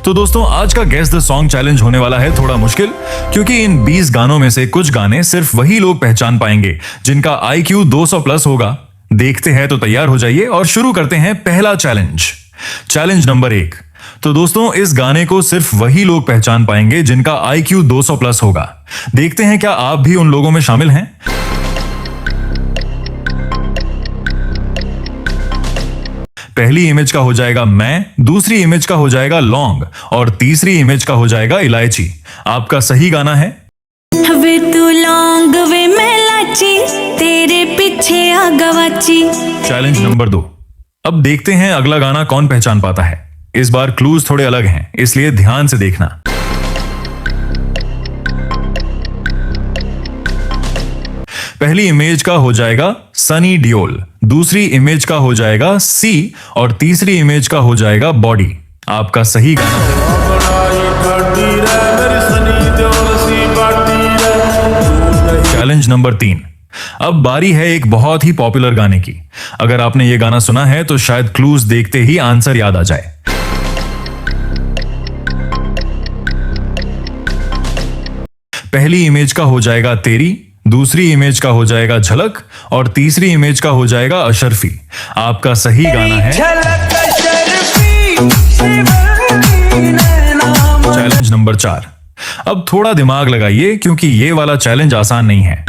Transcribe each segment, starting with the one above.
तो दोस्तों आज का गेस द सॉन्ग चैलेंज होने वाला है थोड़ा मुश्किल, क्योंकि इन 20 गानों में से कुछ गाने सिर्फ वही लोग पहचान पाएंगे जिनका IQ 200 प्लस होगा। देखते हैं तो तैयार हो जाइए और शुरू करते हैं पहला चैलेंज नंबर 1। तो दोस्तों इस गाने को सिर्फ वही लोग पहचान पाएंगे जिनका IQ 200 प्लस होगा। देखते हैं क्या आप भी उन लोगों में शामिल हैं। पहली इमेज का हो जाएगा मैं, दूसरी इमेज का हो जाएगा लौंग और तीसरी इमेज का हो जाएगा इलायची। आपका सही गाना है वे तू लौंग वे मैं इलायची, तेरे पीछे आ गवाची। Challenge number 2। अब देखते हैं अगला गाना कौन पहचान पाता है। इस बार क्लूज थोड़े अलग हैं, इसलिए ध्यान से देखना। पहली इमेज का हो जाएगा सनी डियोल, दूसरी इमेज का हो जाएगा सी और तीसरी इमेज का हो जाएगा बॉडी। आपका सही गाना है चैलेंज नंबर 3। अब बारी है एक बहुत ही पॉपुलर गाने की। अगर आपने ये गाना सुना है तो शायद क्लूज देखते ही आंसर याद आ जाए। पहली इमेज का हो जाएगा तेरी, दूसरी इमेज का हो जाएगा झलक और तीसरी इमेज का हो जाएगा अशरफी। आपका सही गाना है चैलेंज नंबर 4। अब थोड़ा दिमाग लगाइए क्योंकि ये वाला चैलेंज आसान नहीं है।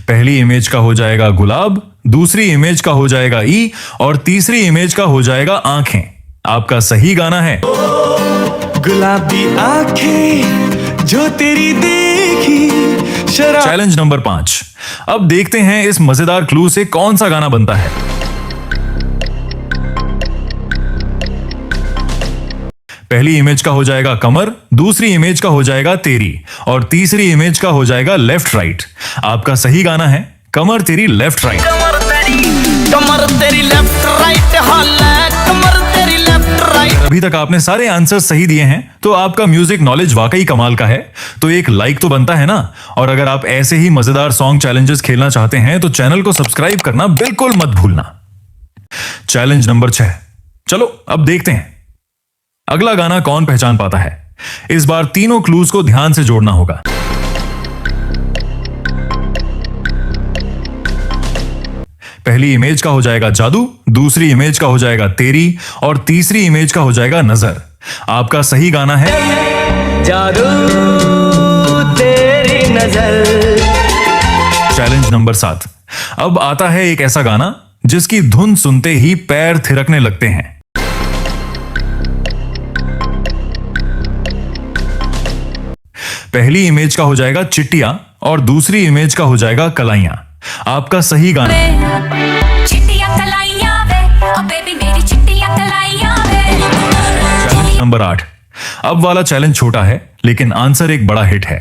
पहली इमेज का हो जाएगा गुलाब, दूसरी इमेज का हो जाएगा ई और तीसरी इमेज का हो जाएगा आंखें। आपका सही गाना है गुलाबी आंखें जो तेरी देखी शराब। Challenge number 5। अब देखते हैं इस मजेदार क्लू से कौन सा गाना बनता है। पहली इमेज का हो जाएगा कमर, दूसरी इमेज का हो जाएगा तेरी और तीसरी इमेज का हो जाएगा लेफ्ट राइट। आपका सही गाना है कमर तेरी लेफ्ट राइट। कमर तेरी लेफ्ट राइट, कमर तेरी लेफ्ट राइट। अभी तक आपने सारे आंसर सही दिए हैं तो आपका म्यूजिक नॉलेज वाकई कमाल का है। तो एक लाइक तो बनता है ना। और अगर आप ऐसे ही मजेदार सॉन्ग चैलेंजेस खेलना चाहते हैं तो चैनल को सब्सक्राइब करना बिल्कुल मत भूलना। Challenge number 6। चलो अब देखते हैं अगला गाना कौन पहचान पाता है। इस बार तीनों क्लूज को ध्यान से जोड़ना होगा। पहली इमेज का हो जाएगा जादू, दूसरी इमेज का हो जाएगा तेरी और तीसरी इमेज का हो जाएगा नजर। आपका सही गाना है जादू तेरी नजर। Challenge number 7। अब आता है एक ऐसा गाना जिसकी धुन सुनते ही पैर थिरकने लगते हैं। पहली इमेज का हो जाएगा चिट्टिया और दूसरी इमेज का हो जाएगा कलाइयां। आपका सही गाना चिट्टियां कलाइयां वे, ओ बेबी मेरी चिट्टियां कलाइयां वे। Challenge number 8। अब वाला चैलेंज छोटा है लेकिन आंसर एक बड़ा हिट है।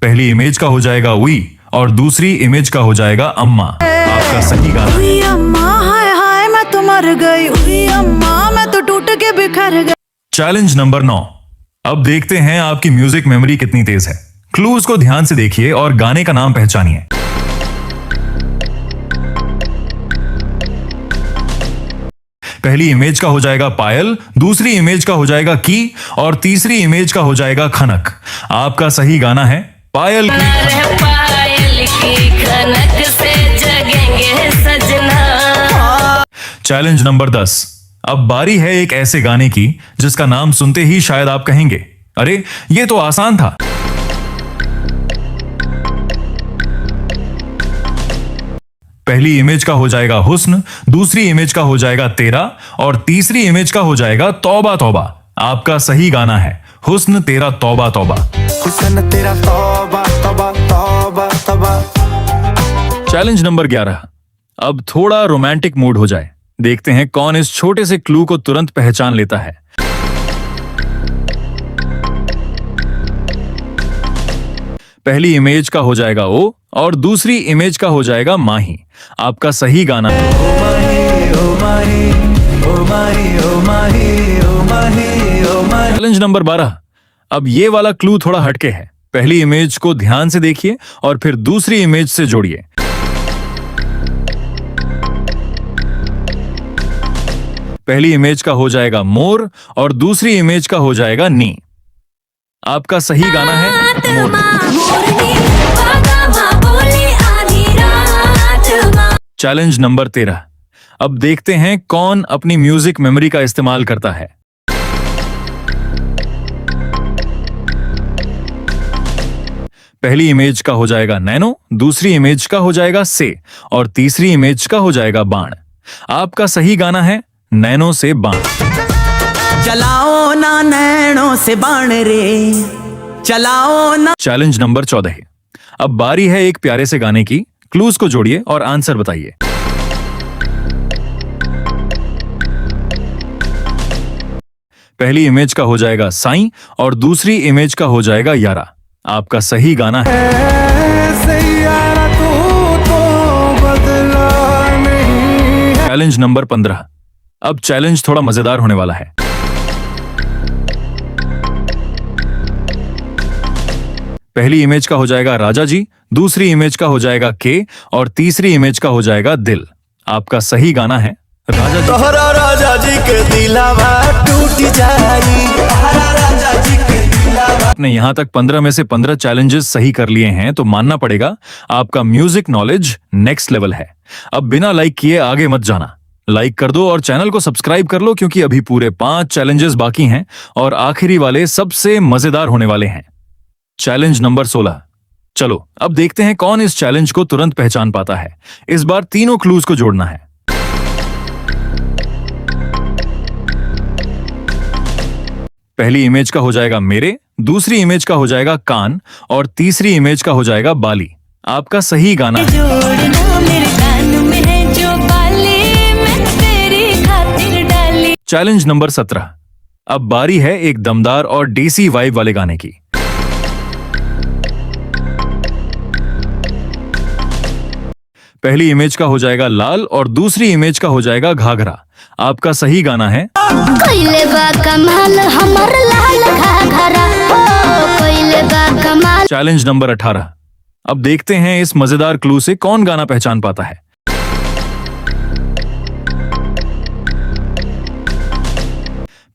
पहली इमेज का हो जाएगा उई और दूसरी इमेज का हो जाएगा अम्मा। आपका सही गाना उई अम्मा हाय हाय मैं तो मर गई, उई अम्मा मैं तो टूट के बिखर गई। Challenge number 9। अब देखते हैं आपकी म्यूजिक मेमोरी कितनी तेज है। क्लूज को ध्यान से देखिए और गाने का नाम पहचानिए। पहली इमेज का हो जाएगा पायल, दूसरी इमेज का हो जाएगा की और तीसरी इमेज का हो जाएगा खनक। आपका सही गाना है पायल की पायल की खनक से जगेंगे सजना। Challenge number 10। अब बारी है एक ऐसे गाने की जिसका नाम सुनते ही शायद आप कहेंगे अरे ये तो आसान था। पहली इमेज का हो जाएगा हुस्न, दूसरी इमेज का हो जाएगा तेरा और तीसरी इमेज का हो जाएगा तौबा तौबा। आपका सही गाना है हुस्न तेरा तौबा तौबा। हुस्न तेरा तौबा तौबा तौबा तौबा। Challenge number 11। अब थोड़ा रोमांटिक मूड हो जाए। देखते हैं कौन इस छोटे से क्लू को तुरंत पहचान लेता है। पहली इमेज का हो जाएगा ओ और दूसरी इमेज का हो जाएगा माही। आपका सही गाना है चैलेंज नंबर 12। अब ये वाला क्लू थोड़ा हटके है। पहली इमेज को ध्यान से देखिए और फिर दूसरी इमेज से जोड़िए। पहली इमेज का हो जाएगा मोर और दूसरी इमेज का हो जाएगा नी। आपका सही गाना है मोर। Challenge number 13। अब देखते हैं कौन अपनी म्यूजिक मेमोरी का इस्तेमाल करता है। पहली इमेज का हो जाएगा नैनो, दूसरी इमेज का हो जाएगा से और तीसरी इमेज का हो जाएगा बाण। आपका सही गाना है नैनो से बाण। चलाओ ना नैनो से बाण रे, चलाओ ना। Challenge number 14। अब बारी है एक प्यारे से गाने की। क्लूज को जोड़िए और आंसर बताइए। पहली इमेज का हो जाएगा साईं और दूसरी इमेज का हो जाएगा यारा। आपका सही गाना है। Challenge number 15। अब चैलेंज थोड़ा मजेदार होने वाला है। पहली इमेज का हो जाएगा राजा जी, दूसरी इमेज का हो जाएगा के और तीसरी इमेज का हो जाएगा दिल। आपका सही गाना है राजा जी। तोहरा राजा जी के दिलावा टूट जाई, तोहरा राजा जी के दिलावा। आपने यहां तक 15 में से 15 चैलेंजेस सही कर लिए हैं तो मानना पड़ेगा आपका म्यूजिक नॉलेज नेक्स्ट लेवल है। अब बिना लाइक किए आगे मत जाना। लाइक कर दो और चैनल को सब्सक्राइब कर लो क्योंकि अभी पूरे 5 चैलेंजेस बाकी हैं और आखिरी वाले सबसे मजेदार होने वाले हैं। Challenge number 16। चलो अब देखते हैं कौन इस चैलेंज को तुरंत पहचान पाता है। इस बार तीनों क्लूज को जोड़ना है। पहली इमेज का हो जाएगा मेरे, दूसरी इमेज का हो जाएगा कान और तीसरी इमेज का हो जाएगा बाली। आपका सही गाना है। जोड़ना मेरे कान में है जो बाली, मैं तेरी खातिर डाली। Challenge number 17। अब बारी है एक दमदार और देसी वाइब वाले गाने की। पहली इमेज का हो जाएगा लाल और दूसरी इमेज का हो जाएगा घाघरा। आपका सही गाना है। कोइले बा कमाल हमर लाल घाघरा हो, कोइले बा कमाल। Challenge number 18। अब देखते हैं इस मजेदार क्लू से कौन गाना पहचान पाता है।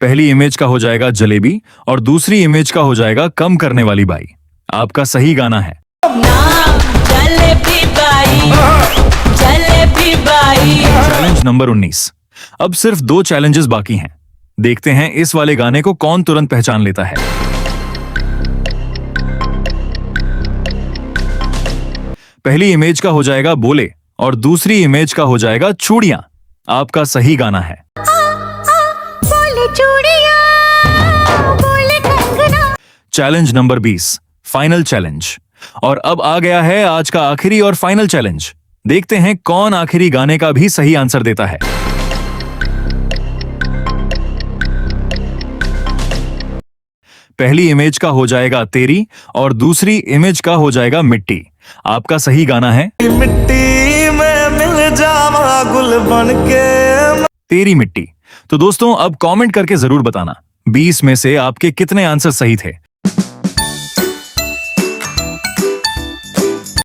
पहली इमेज का हो जाएगा जलेबी और दूसरी इमेज का हो जाएगा कम करने वाली बाई। आपका सही गाना है। Challenge number 19। अब सिर्फ 2 चैलेंजेस बाकी हैं। देखते हैं इस वाले गाने को कौन तुरंत पहचान लेता है। पहली इमेज का हो जाएगा बोले और दूसरी इमेज का हो जाएगा चूड़ियां। आपका सही गाना है। बोले चूड़ियां, बोले Kangana. Challenge number 20। Final challenge. और अब आ गया है आज का आखिरी और फाइनल चैलेंज। देखते हैं कौन आखिरी गाने का भी सही आंसर देता है। पहली इमेज का हो जाएगा तेरी और दूसरी इमेज का हो जाएगा मिट्टी। आपका सही गाना है मिट्टी में मिल जावा गुल बनके। तेरी मिट्टी। तो दोस्तों अब कमेंट करके जरूर बताना 20 में से आपके कितने आंसर सही थे।